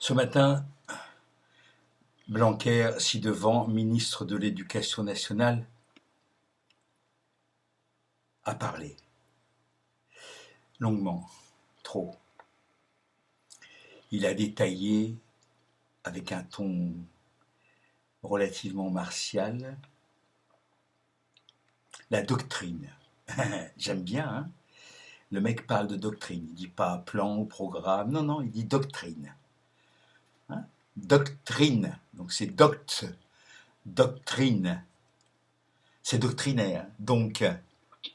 Ce matin, Blanquer, ci-devant, ministre de l'Éducation nationale, a parlé. Longuement, trop. Il a détaillé, avec un ton relativement martial, la doctrine. J'aime bien, hein. Le mec parle de doctrine, il dit pas plan ou programme, non, il dit doctrine. Hein, doctrine, donc c'est doctrine, c'est doctrinaire, donc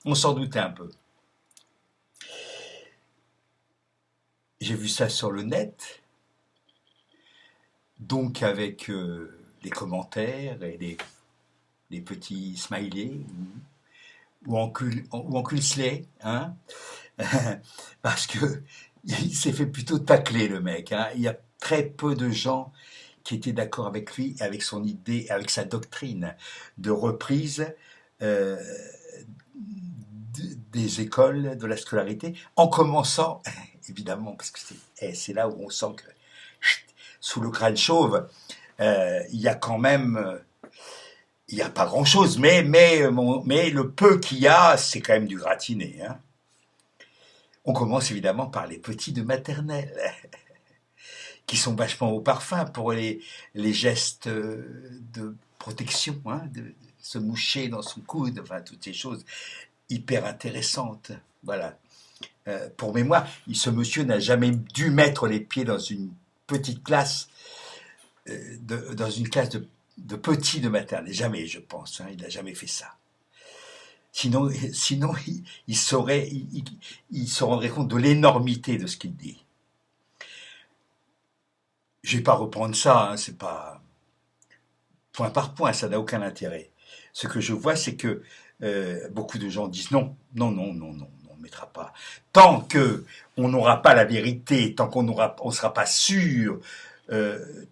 on s'en doutait un peu. J'ai vu ça sur le net, donc avec les commentaires et les petits smileys, ou en culsley, hein, parce que il s'est fait plutôt tacler le mec. Hein. Il y a très peu de gens qui étaient d'accord avec lui, avec son idée, avec sa doctrine de reprise des écoles, de la scolarité, en commençant, évidemment, parce que c'est là où on sent que sous le crâne chauve, il y a quand même, il n'y a pas grand-chose, mais le peu qu'il y a, c'est quand même du gratiné. Hein. On commence évidemment par les petits de maternelle, qui sont vachement au parfum pour les gestes de protection, hein, de se moucher dans son coude, enfin toutes ces choses hyper intéressantes. Voilà. Pour mémoire, ce monsieur n'a jamais dû mettre les pieds dans une petite classe, dans une classe de petits de maternelle. Jamais, je pense. Hein, il n'a jamais fait ça. Sinon il se rendrait compte de l'énormité de ce qu'il dit. Je vais pas reprendre ça, hein, c'est pas point par point, ça n'a aucun intérêt. Ce que je vois, c'est que beaucoup de gens disent non, on ne mettra pas. Tant que on n'aura pas la vérité, tant qu'on sera pas sûr,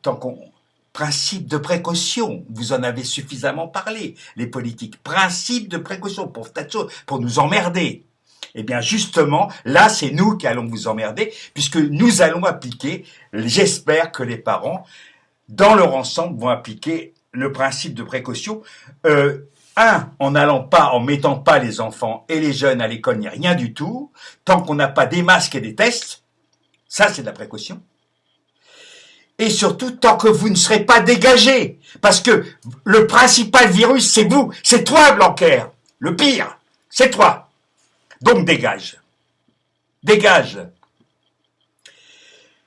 tant qu'on principe de précaution, vous en avez suffisamment parlé, les politiques. Principe de précaution pour tas de choses, pour nous emmerder. Eh bien, justement, là, c'est nous qui allons vous emmerder, puisque nous allons appliquer, j'espère que les parents, dans leur ensemble, vont appliquer le principe de précaution. En mettant pas les enfants et les jeunes à l'école, ni rien du tout, tant qu'on n'a pas des masques et des tests, ça, c'est de la précaution. Et surtout, tant que vous ne serez pas dégagés. Parce que le principal virus, c'est vous. C'est toi, Blanquer. Le pire, c'est toi. Donc, dégage. Dégage.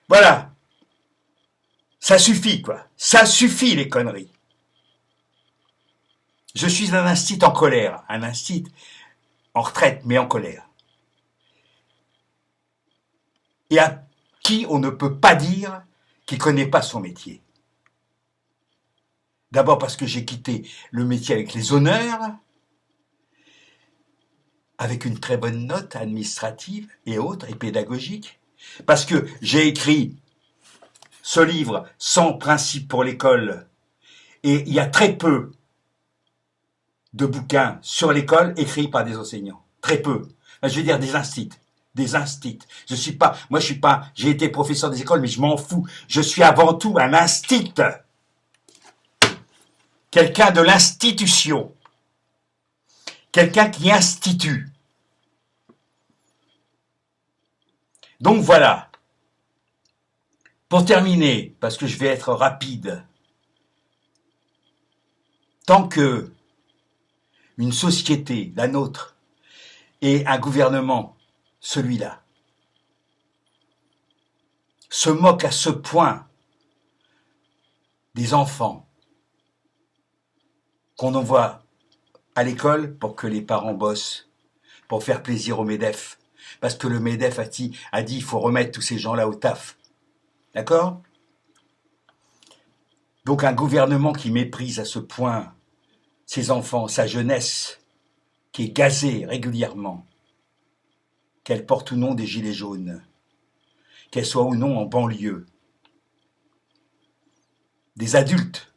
Voilà. Ça suffit, quoi. Ça suffit, les conneries. Je suis un instit en colère. Un instit en retraite, mais en colère. Et à qui on ne peut pas dire qui connaît pas son métier. D'abord parce que j'ai quitté le métier avec les honneurs, avec une très bonne note administrative et autres, et pédagogique. Parce que j'ai écrit ce livre, 100 principes pour l'école, et il y a très peu de bouquins sur l'école écrits par des enseignants. Très peu. Je veux dire des instits. J'ai été professeur des écoles, mais je m'en fous. Je suis avant tout un instit. Quelqu'un de l'institution. Quelqu'un qui institue. Donc voilà. Pour terminer, parce que je vais être rapide, tant que une société, la nôtre, et un gouvernement, celui-là, se moque à ce point des enfants qu'on envoie à l'école pour que les parents bossent, pour faire plaisir au MEDEF, parce que le MEDEF a dit il faut remettre tous ces gens-là au taf. D'accord ? Donc un gouvernement qui méprise à ce point ses enfants, sa jeunesse, qui est gazée régulièrement, qu'elle porte ou non des gilets jaunes, qu'elle soit ou non en banlieue, des adultes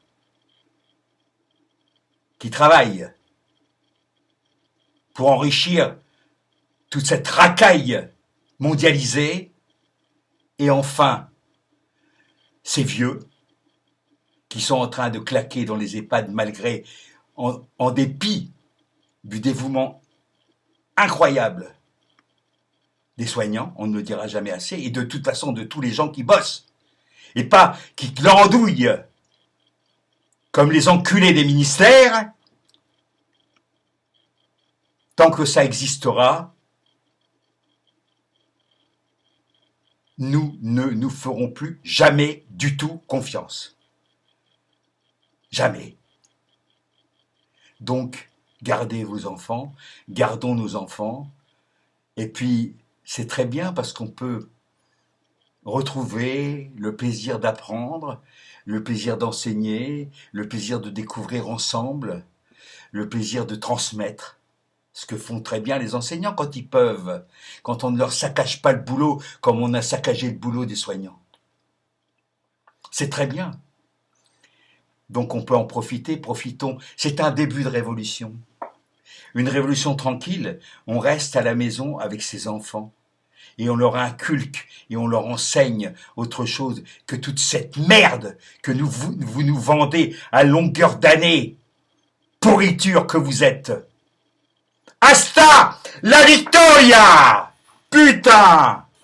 qui travaillent pour enrichir toute cette racaille mondialisée, et enfin ces vieux qui sont en train de claquer dans les EHPAD malgré, en dépit du dévouement incroyable des soignants, on ne le dira jamais assez, et de toute façon de tous les gens qui bossent, et pas qui glandouillent comme les enculés des ministères. Tant que ça existera, nous ne nous ferons plus jamais du tout confiance. Jamais. Donc, gardez vos enfants, gardons nos enfants, et puis c'est très bien parce qu'on peut retrouver le plaisir d'apprendre, le plaisir d'enseigner, le plaisir de découvrir ensemble, le plaisir de transmettre. Ce que font très bien les enseignants quand ils peuvent, quand on ne leur saccage pas le boulot comme on a saccagé le boulot des soignants. C'est très bien. Donc on peut en profiter, profitons. C'est un début de révolution. Une révolution tranquille, on reste à la maison avec ses enfants. Et on leur inculque et on leur enseigne autre chose que toute cette merde que vous nous vendez à longueur d'année. Pourriture que vous êtes. Hasta la victoria! Putain!